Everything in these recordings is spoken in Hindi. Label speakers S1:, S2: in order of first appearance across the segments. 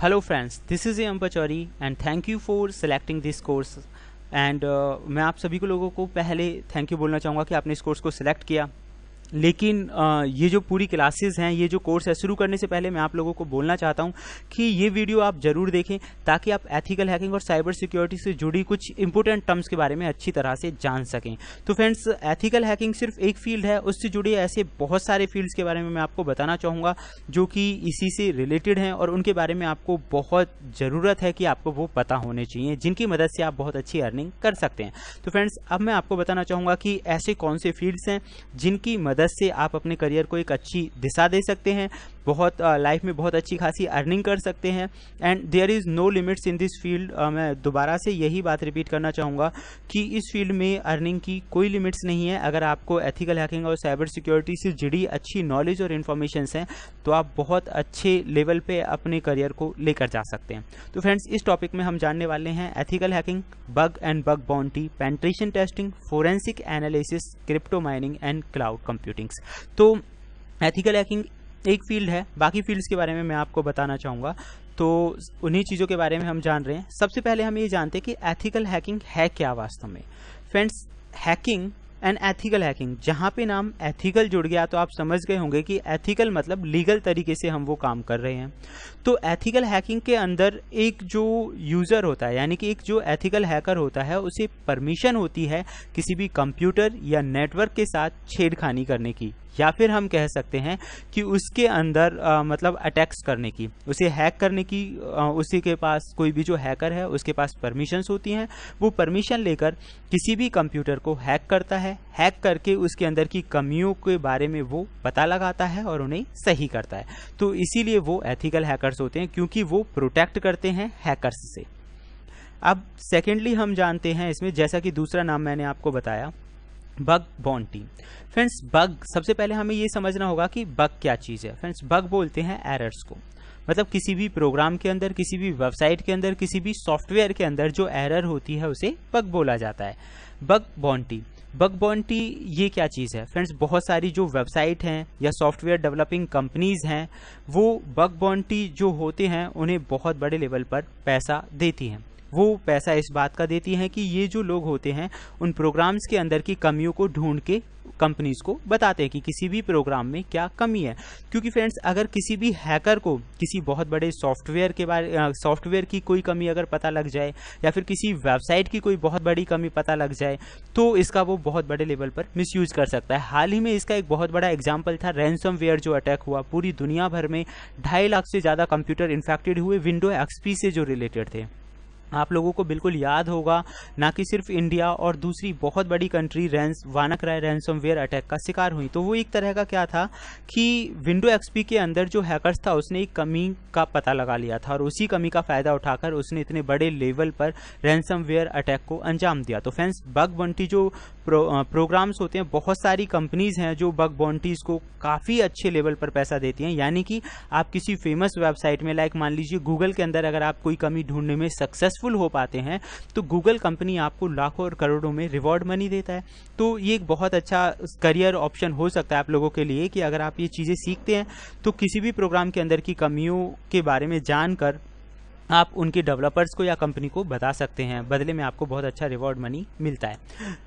S1: Hello friends, this is Am Pachori and thank you for selecting this course and मैं आप सभी को लोगों को पहले थैंक यू बोलना चाहूँगा कि आपने इस कोर्स को सिलेक्ट किया। लेकिन ये जो पूरी क्लासेस हैं, ये जो कोर्स है, शुरू करने से पहले मैं आप लोगों को बोलना चाहता हूँ कि ये वीडियो आप ज़रूर देखें ताकि आप एथिकल हैकिंग और साइबर सिक्योरिटी से जुड़ी कुछ इंपॉर्टेंट टर्म्स के बारे में अच्छी तरह से जान सकें। तो फ्रेंड्स, एथिकल हैकिंग सिर्फ एक फील्ड है, उससे जुड़े ऐसे बहुत सारे फील्ड्स के बारे में मैं आपको बताना चाहूँगा जो कि इसी से रिलेटेड हैं और उनके बारे में आपको बहुत ज़रूरत है कि आपको वो पता होने चाहिए, जिनकी मदद से आप बहुत अच्छी अर्निंग कर सकते हैं। तो फ्रेंड्स, अब मैं आपको बताना चाहूँगा कि ऐसे कौन से फील्ड्स हैं जिनकी मदद से आप अपने करियर को एक अच्छी दिशा दे सकते हैं, बहुत लाइफ में बहुत अच्छी खासी अर्निंग कर सकते हैं and there is no limits in this field. मैं दोबारा से यही बात रिपीट करना चाहूँगा कि इस फील्ड में अर्निंग की कोई लिमिट्स नहीं है। अगर आपको एथिकल हैकिंग और साइबर सिक्योरिटी से जुड़ी अच्छी नॉलेज और इन्फॉर्मेशंस हैं तो आप बहुत अच्छे लेवल पे अपने करियर को लेकर जा सकते हैं। तो फ्रेंड्स, इस टॉपिक में हम जानने वाले हैं ethical hacking, bug and bug bounty, penetration testing, forensic analysis, crypto mining and cloud computings. तो एथिकल हैकिंग एक फील्ड है, बाकी फील्ड्स के बारे में मैं आपको बताना चाहूँगा। तो उन्हीं चीज़ों के बारे में हम जान रहे हैं। सबसे पहले हम ये जानते हैं कि एथिकल हैकिंग है क्या वास्तव में। Friends, hacking and ethical hacking, जहाँ पे नाम एथिकल जुड़ गया तो आप समझ गए होंगे कि एथिकल मतलब लीगल तरीके से हम वो काम कर रहे हैं। तो एथिकल हैकिंग के अंदर एक जो यूज़र होता है, यानी कि एक जो एथिकल हैकर होता है, उसे परमिशन होती है किसी भी कंप्यूटर या नेटवर्क के साथ छेड़खानी करने की, या फिर हम कह सकते हैं कि उसके अंदर मतलब अटैक्स करने की, उसे हैक करने की। उसी के पास, कोई भी जो हैकर है उसके पास परमिशंस होती हैं। वो परमिशन लेकर किसी भी कंप्यूटर को हैक करता है, हैक करके उसके अंदर की कमियों के बारे में वो पता लगाता है और उन्हें सही करता है। तो इसीलिए वो एथिकल हैकर्स होते हैं, क्योंकि वो प्रोटेक्ट करते हैं हैकर्स से। अब सेकेंडली हम जानते हैं इसमें, जैसा कि दूसरा नाम मैंने आपको बताया, बग बाउंटी। फ्रेंड्स, बग, सबसे पहले हमें ये समझना होगा कि बग क्या चीज़ है। फ्रेंड्स, बग बोलते हैं एरर्स को, मतलब किसी भी प्रोग्राम के अंदर, किसी भी वेबसाइट के अंदर, किसी भी सॉफ्टवेयर के अंदर जो एरर होती है उसे बग बोला जाता है। बग बाउंटी, बग बाउंटी ये क्या चीज़ है। फ्रेंड्स, बहुत सारी जो वेबसाइट हैं या सॉफ्टवेयर डेवलपिंग कंपनीज हैं, वो बग बाउंटी जो होते हैं उन्हें बहुत बड़े लेवल पर पैसा देती हैं। वो पैसा इस बात का देती हैं कि ये जो लोग होते हैं उन प्रोग्राम्स के अंदर की कमियों को ढूंढ के कंपनीज को बताते हैं कि किसी भी प्रोग्राम में क्या कमी है। क्योंकि फ्रेंड्स, अगर किसी भी हैकर को किसी बहुत बड़े सॉफ्टवेयर की कोई कमी अगर पता लग जाए, या फिर किसी वेबसाइट की कोई बहुत बड़ी कमी पता लग जाए, तो इसका वो बहुत बड़े लेवल पर मिसयूज कर सकता है। हाल ही में इसका एक बहुत बड़ा एग्जाम्पल था रैनसमवेयर जो अटैक हुआ। पूरी दुनिया भर में 2.5 लाख से ज़्यादा कंप्यूटर इन्फेक्टेड हुए, विंडो एक्सपी से जो रिलेटेड थे। आप लोगों को बिल्कुल याद होगा, ना कि सिर्फ इंडिया और दूसरी बहुत बड़ी कंट्री वानाक्राई रैनसमवेयर अटैक का शिकार हुई। तो वो एक तरह का क्या था कि विंडो एक्सपी के अंदर जो हैकर्स था उसने एक कमी का पता लगा लिया था और उसी कमी का फ़ायदा उठाकर उसने इतने बड़े लेवल पर रैनसमवेयर अटैक को अंजाम दिया। तो फ्रेंड्स, बग बाउंटी जो प्रोग्राम्स होते हैं, बहुत सारी कंपनीज हैं जो बग बाउंटीज़ को काफ़ी अच्छे लेवल पर पैसा देती हैं। यानी कि आप किसी फेमस वेबसाइट में, लाइक मान लीजिए गूगल के अंदर, अगर आप कोई कमी ढूंढने में सक्सेसफुल हो पाते हैं तो गूगल कंपनी आपको लाखों और करोड़ों में रिवॉर्ड मनी देता है। तो ये एक बहुत अच्छा करियर ऑप्शन हो सकता है आप लोगों के लिए कि अगर आप ये चीज़ें सीखते हैं तो किसी भी प्रोग्राम के अंदर की कमियों के बारे में जानकर आप उनके डेवलपर्स को या कंपनी को बता सकते हैं, बदले में आपको बहुत अच्छा रिवॉर्ड मनी मिलता है।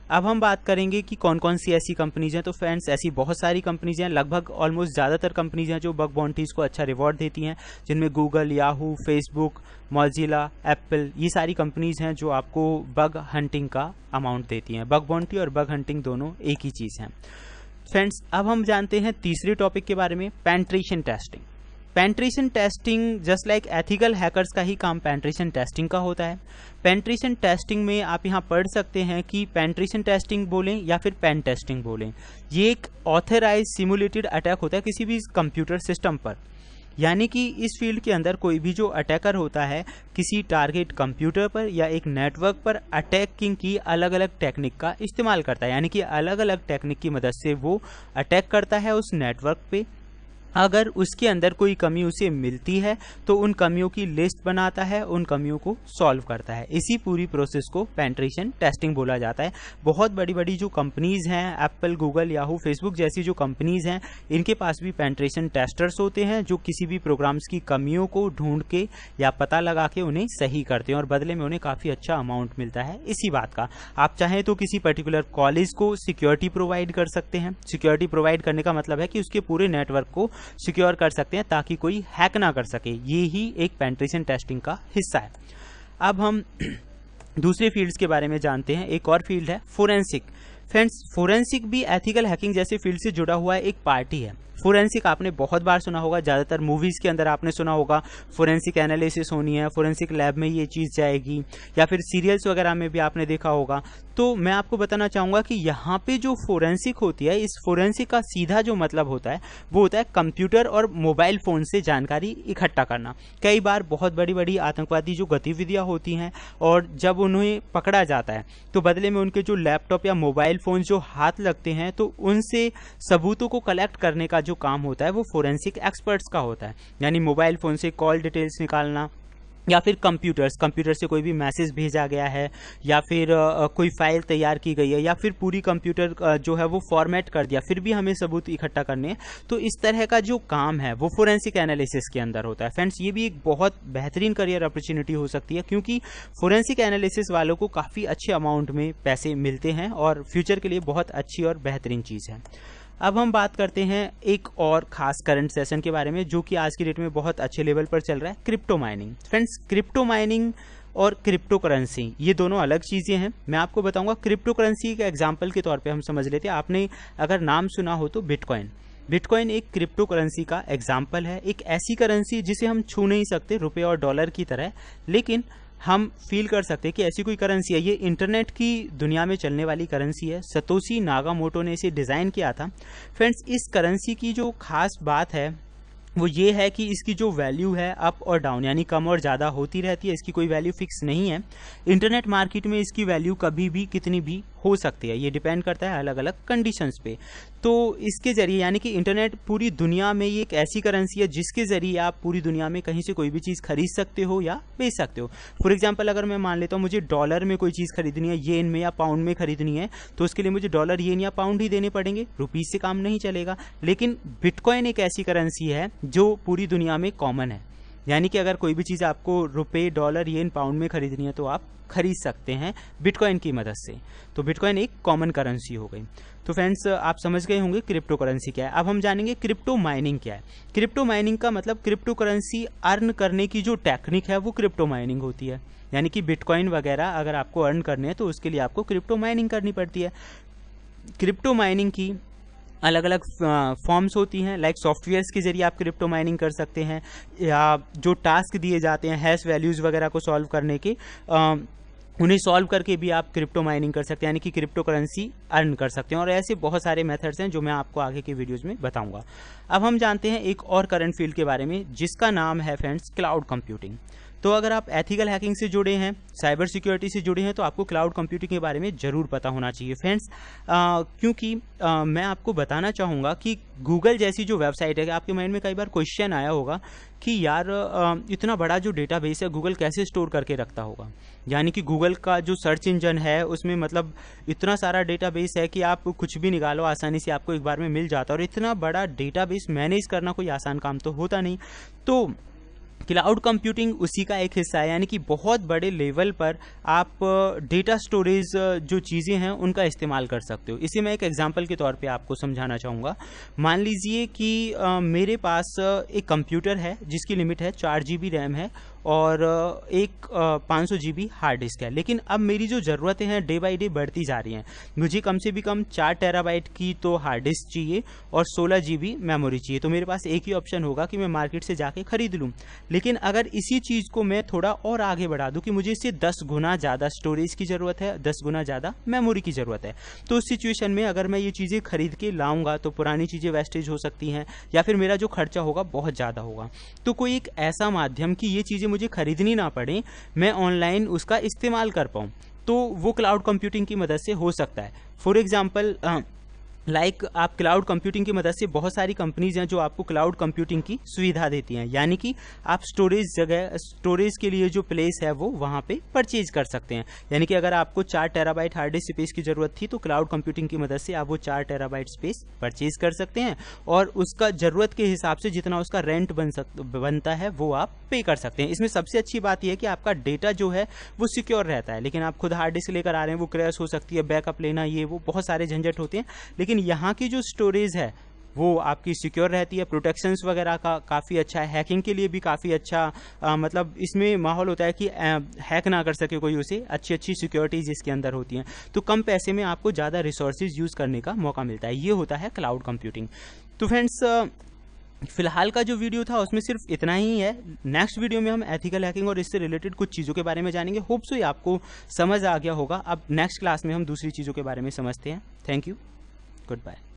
S1: अब हम बात करेंगे कि कौन कौन सी ऐसी कंपनीज हैं। तो फ्रेंड्स, ऐसी बहुत सारी कंपनीज हैं, लगभग ऑलमोस्ट ज़्यादातर कंपनीज हैं जो बग बाउंटीज़ को अच्छा रिवॉर्ड देती हैं, जिनमें Google, Yahoo, Facebook, Mozilla, Apple, ये सारी कंपनीज हैं जो आपको बग हंटिंग का अमाउंट देती हैं। बग बाउंटी और बग हंटिंग दोनों एक ही चीज़ हैं। फ्रेंड्स, अब हम जानते हैं तीसरे टॉपिक के बारे में, penetration testing. Penetration testing just like ethical hackers का ही काम पेनिट्रेशन टेस्टिंग का होता है। पेनिट्रेशन टेस्टिंग में आप यहाँ पढ़ सकते हैं कि पेनिट्रेशन टेस्टिंग बोलें या फिर पेन टेस्टिंग बोलें, ये एक ऑथराइज सिमुलेटेड अटैक होता है किसी भी कंप्यूटर सिस्टम पर। यानी कि इस फील्ड के अंदर कोई भी जो अटैकर होता है किसी टारगेट कंप्यूटर पर या एक नेटवर्क पर अटैकिंग की अलग अलग टेक्निक का इस्तेमाल करता है। यानी कि अलग अलग टेक्निक की मदद से वो अटैक करता है उस नेटवर्क पे अगर उसके अंदर कोई कमी उसे मिलती है तो उन कमियों की लिस्ट बनाता है, उन कमियों को सॉल्व करता है। इसी पूरी प्रोसेस को पेनिट्रेशन टेस्टिंग बोला जाता है। बहुत बड़ी बड़ी जो कंपनीज हैं, एप्पल, गूगल, याहू, फेसबुक जैसी जो कंपनीज हैं, इनके पास भी पेनिट्रेशन टेस्टर्स होते हैं जो किसी भी प्रोग्राम्स की कमियों को ढूंढ के या पता लगा के उन्हें सही करते हैं और बदले में उन्हें काफ़ी अच्छा अमाउंट मिलता है। इसी बात का आप चाहें तो किसी पर्टिकुलर कॉलेज को सिक्योरिटी प्रोवाइड कर सकते हैं। सिक्योरिटी प्रोवाइड करने का मतलब है कि उसके पूरे नेटवर्क को सिक्योर कर सकते हैं ताकि कोई हैक ना कर सके। ये ही एक पेनिट्रेशन टेस्टिंग का हिस्सा है। अब हम दूसरे फील्ड्स के बारे में जानते हैं। एक और फील्ड है फोरेंसिक। फ्रेंड्स, फोरेंसिक भी एथिकल हैकिंग जैसे फील्ड से जुड़ा हुआ एक पार्टी है। फोरेंसिक आपने बहुत बार सुना होगा, ज़्यादातर मूवीज़ के अंदर आपने सुना होगा फोरेंसिक एनालिसिस होनी है, फोरेंसिक लैब में ये चीज़ जाएगी, या फिर सीरियल्स वगैरह में भी आपने देखा होगा। तो मैं आपको बताना चाहूँगा कि यहाँ पे जो फोरेंसिक होती है, इस फोरेंसिक का सीधा जो मतलब होता है वो होता है कंप्यूटर और मोबाइल फ़ोन से जानकारी इकट्ठा करना। कई बार बहुत बड़ी बड़ी आतंकवादी जो गतिविधियाँ होती हैं और जब उन्हें पकड़ा जाता है तो बदले में उनके जो लैपटॉप या मोबाइल फ़ोन जो हाथ लगते हैं तो उनसे सबूतों को कलेक्ट करने का जो काम होता है वो फोरेंसिक एक्सपर्ट्स का होता है। यानी मोबाइल फ़ोन से कॉल डिटेल्स निकालना, या फिर कंप्यूटर से कोई भी मैसेज भेजा गया है, या फिर कोई फाइल तैयार की गई है, या फिर पूरी कंप्यूटर जो है वो फॉर्मेट कर दिया, फिर भी हमें सबूत इकट्ठा करने हैं। तो इस तरह का जो काम है वो फोरेंसिक एनालिसिस के अंदर होता है। फ्रेंड्स, ये भी एक बहुत बेहतरीन करियर अपॉर्चुनिटी हो सकती है क्योंकि फोरेंसिक एनालिसिस वालों को काफ़ी अच्छे अमाउंट में पैसे मिलते हैं और फ्यूचर के लिए बहुत अच्छी और बेहतरीन चीज़ है। अब हम बात करते हैं एक और खास करंट सेशन के बारे में जो कि आज की डेट में बहुत अच्छे लेवल पर चल रहा है, crypto mining. Friends, crypto mining और क्रिप्टो करेंसी ये दोनों अलग चीज़ें हैं। मैं आपको बताऊंगा क्रिप्टो करेंसी के एग्जांपल के तौर पे हम समझ लेते हैं। आपने अगर नाम सुना हो तो बिटकॉइन एक क्रिप्टो करेंसी का एग्जाम्पल है। एक ऐसी करेंसी जिसे हम छू नहीं सकते, रुपये और डॉलर की तरह, लेकिन हम फील कर सकते हैं कि ऐसी कोई करेंसी है। ये इंटरनेट की दुनिया में चलने वाली करेंसी है। सतोशी नाकामोटो ने इसे डिज़ाइन किया था। फ्रेंड्स, इस करेंसी की जो खास बात है वो ये है कि इसकी जो वैल्यू है अप और डाउन यानी कम और ज़्यादा होती रहती है। इसकी कोई वैल्यू फिक्स नहीं है। इंटरनेट मार्केट में इसकी वैल्यू कभी भी कितनी भी हो सकती है, ये डिपेंड करता है अलग अलग कंडीशंस पे। तो इसके ज़रिए यानी कि इंटरनेट पूरी दुनिया में ये एक ऐसी करेंसी है जिसके ज़रिए आप पूरी दुनिया में कहीं से कोई भी चीज़ खरीद सकते हो या बेच सकते हो। फॉर एग्जांपल, अगर मैं मान लेता हूँ मुझे डॉलर में कोई चीज़ खरीदनी है, येन में या पाउंड में खरीदनी है, तो उसके लिए मुझे डॉलर, येन या पाउंड ही देने पड़ेंगे, रुपीज़ से काम नहीं चलेगा। लेकिन बिटकॉइन एक ऐसी करेंसी है जो पूरी दुनिया में कॉमन है। यानी कि अगर कोई भी चीज़ आपको रुपये, डॉलर, येन, पाउंड में खरीदनी है तो आप खरीद सकते हैं बिटकॉइन की मदद से। तो बिटकॉइन एक कॉमन करेंसी हो गई। तो फ्रेंड्स, आप समझ गए होंगे क्रिप्टो करेंसी क्या है। अब हम जानेंगे क्रिप्टो माइनिंग क्या है। क्रिप्टो माइनिंग का मतलब क्रिप्टो करेंसी अर्न करने की जो टेक्निक है वो क्रिप्टो माइनिंग होती है। यानी कि बिटकॉइन वगैरह अगर आपको अर्न करने हैं तो उसके लिए आपको क्रिप्टो माइनिंग करनी पड़ती है। क्रिप्टो माइनिंग की अलग अलग फॉर्म्स होती हैं। लाइक सॉफ्टवेयर्स के जरिए आप क्रिप्टो माइनिंग कर सकते हैं, या जो टास्क दिए जाते हैं हैश वैल्यूज़ वगैरह को सॉल्व करने के, उन्हें सॉल्व करके भी आप क्रिप्टो माइनिंग कर सकते हैं, यानी कि क्रिप्टो करेंसी अर्न कर सकते हैं। और ऐसे बहुत सारे मेथड्स हैं जो मैं आपको आगे के वीडियोज़ में बताऊंगा। अब हम जानते हैं एक और करंट फील्ड के बारे में जिसका नाम है फ्रेंड्स क्लाउड कंप्यूटिंग। तो अगर आप एथिकल हैकिंग से जुड़े हैं, साइबर सिक्योरिटी से जुड़े हैं, तो आपको क्लाउड कंप्यूटिंग के बारे में ज़रूर पता होना चाहिए फ्रेंड्स। क्योंकि मैं आपको बताना चाहूँगा कि गूगल जैसी जो वेबसाइट है, आपके माइंड में कई बार क्वेश्चन आया होगा कि यार इतना बड़ा जो डेटाबेस है गूगल कैसे स्टोर करके रखता होगा। यानी कि गूगल का जो सर्च इंजन है उसमें मतलब इतना सारा डेटाबेस है कि आप कुछ भी निकालो आसानी से आपको एक बार में मिल जाता है, और इतना बड़ा डेटाबेस मैनेज करना कोई आसान काम तो होता नहीं। तो क्लाउड कंप्यूटिंग उसी का एक हिस्सा है। यानी कि बहुत बड़े लेवल पर आप डेटा स्टोरेज जो चीज़ें हैं उनका इस्तेमाल कर सकते हो। इसे मैं एक एग्जांपल के तौर पे आपको समझाना चाहूँगा। मान लीजिए कि मेरे पास एक कंप्यूटर है जिसकी लिमिट है 4 GB रैम है और एक 500 GB हार्ड डिस्क है। लेकिन अब मेरी जो ज़रूरतें हैं डे बाई डे बढ़ती जा रही हैं। मुझे कम से भी कम 4 टेराबाइट की तो हार्ड डिस्क चाहिए और 16 GB मेमोरी चाहिए। तो मेरे पास एक ही ऑप्शन होगा कि मैं मार्केट से जाके खरीद लूँ। लेकिन अगर इसी चीज़ को मैं थोड़ा और आगे बढ़ा दूँ कि मुझे इससे 10 गुना ज़्यादा स्टोरेज की ज़रूरत है, 10 गुना ज़्यादा मेमोरी की ज़रूरत है, तो उस सिचुएशन में अगर मैं ये चीज़ें खरीद के लाऊंगा तो पुरानी चीज़ें वेस्टेज हो सकती हैं, या फिर मेरा जो खर्चा होगा बहुत ज़्यादा होगा। तो कोई एक ऐसा माध्यम कि ये चीज़ें मुझे खरीदनी ना पड़े, मैं ऑनलाइन उसका इस्तेमाल कर पाऊँ, तो वो क्लाउड कंप्यूटिंग की मदद से हो सकता है। फॉर एग्जाम्पल लाइक आप क्लाउड कंप्यूटिंग की मदद से, बहुत सारी कंपनीज हैं जो आपको क्लाउड कंप्यूटिंग की सुविधा देती हैं, यानी कि आप स्टोरेज के लिए जो प्लेस है वो वहाँ पे परचेज कर सकते हैं। यानी कि अगर आपको 4 टेराबाइट हार्ड डिस्क स्पेस की जरूरत थी तो क्लाउड कंप्यूटिंग की मदद से आप वो 4 टेराबाइट स्पेस परचेज कर सकते हैं और उसका जरूरत के हिसाब से जितना उसका रेंट बनता है वो आप पे कर सकते हैं। इसमें सबसे अच्छी बात यह है कि आपका डेटा जो है वो सिक्योर रहता है, लेकिन आप खुद हार्ड डिस्क लेकर आ रहे हैं, वो क्रैश हो सकती है, बैकअप लेना, ये वो बहुत सारे झंझट होते हैं। लेकिन यहाँ की जो स्टोरेज है वो आपकी सिक्योर रहती है, प्रोटेक्शंस वगैरह का काफ़ी अच्छा है, हैकिंग के लिए भी काफ़ी अच्छा मतलब इसमें माहौल होता है कि हैक ना कर सके कोई उसे, अच्छी अच्छी सिक्योरिटीज इसके अंदर होती हैं, तो कम पैसे में आपको ज़्यादा रिसोर्सेज यूज़ करने का मौका मिलता है। ये होता है क्लाउड कंप्यूटिंग। तो फ्रेंड्स फिलहाल का जो वीडियो था उसमें सिर्फ इतना ही है। नेक्स्ट वीडियो में हम एथिकल हैकिंग और इससे रिलेटेड कुछ चीज़ों के बारे में जानेंगे। होप सो ये आपको समझ आ गया होगा। अब नेक्स्ट क्लास में हम दूसरी चीज़ों के बारे में समझते हैं। Thank you, good bye.